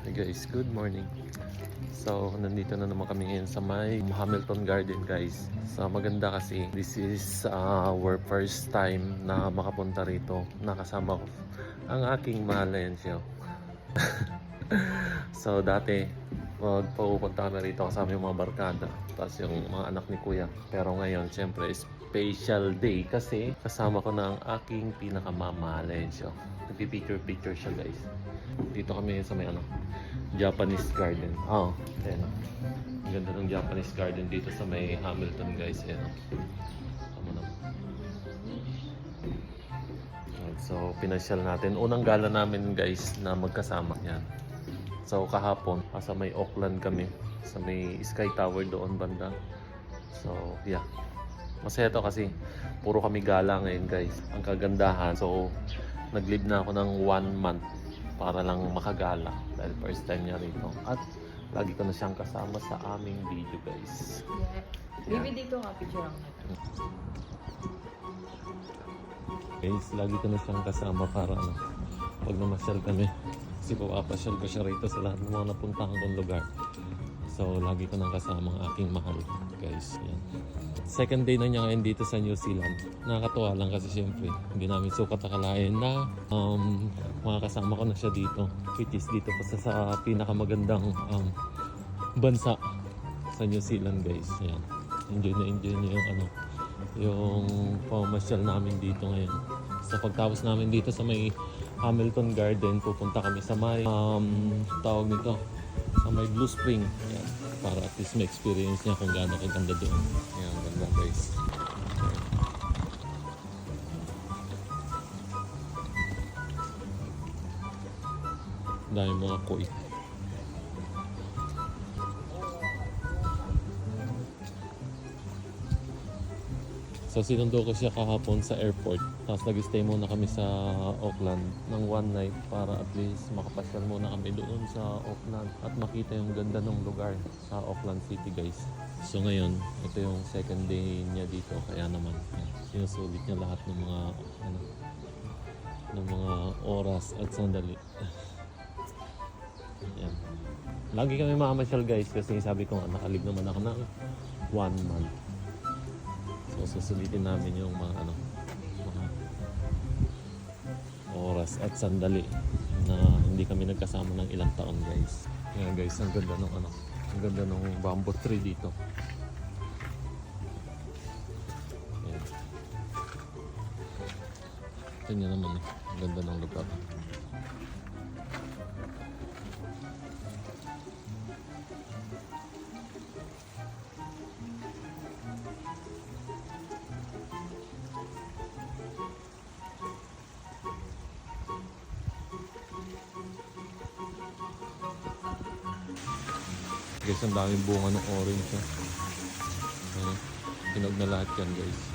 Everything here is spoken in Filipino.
Hi guys, good morning. So, nandito na naman kami ngayon sa may Hamilton Garden guys. So, maganda kasi this is our first time na makapunta rito. Nakasama ko ang aking mahal na yan siya. So, dati pag pupunta kami rito kasama yung mga barkada, tapos yung mga anak ni kuya. Pero ngayon, syempre, special day kasi kasama ko na ang aking pinakamamahal na yan siya. Nagpipicture siya guys. Dito kami sa may Japanese garden. Ayan. Ang ganda ng Japanese garden dito sa may Hamilton guys. Ayan. Tama naman. So, pinasyal natin. Unang gala namin guys na magkasama. Yan. So, kahapon, sa may Auckland kami. Sa may Sky Tower doon banda. So, yeah. Masaya to kasi puro kami gala ngayon guys. Ang kagandahan. So, nag-leave na ako ng 1 month para lang makagala dahil first time niya rito. At lagi ko na siyang kasama sa aming video guys. Yeah. Baby, dito nga picture ako. Guys, lagi ko na siyang kasama para pag namasyal kami. Kasi papasyal ko siya rito sa lahat ng mga napuntahan kong lugar. So, lagi ko nang kasama ang aking mahal guys. Yan. Second day na niya ngayon dito sa New Zealand. Nakakatuwa lang kasi syempre hindi namin sukat akalain na makakasama ko na siya dito. Which is dito pa sa pinakamagandang bansa sa New Zealand guys. Yan. Enjoy niya yung pamasyal namin dito ngayon. So pagtapos namin dito sa may Hamilton Garden, pupunta kami sa may tawag nito, sa may Blue Spring. Yan. Para at least may experience niya kung gaano kaganda doon. Yan, ganda guys. Dahil mga koi. So sinundo ko siya kahapon sa airport. Tapos nag-stay muna kami sa Auckland ng 1 night para at least makapasyal muna kami doon sa Auckland at makita yung ganda ng lugar sa Auckland City guys. So ngayon, ito yung second day niya dito kaya naman sinusulit niya lahat ng mga ng mga oras at sandali. Yan. Lagi kami makamasyal guys kasi sabi ko nakalib naman ako ng 1 month. So susulitin namin yung mga mga oras at sandali na hindi kami nagkasama ng ilang taon guys. Ayan guys, ang ganda ng ang ganda ng bamboo tree dito. Ayan. Tingnan naman ang ganda ng lugar. Guys, ang daming bunga ng orange. Hinog na lahat yan guys.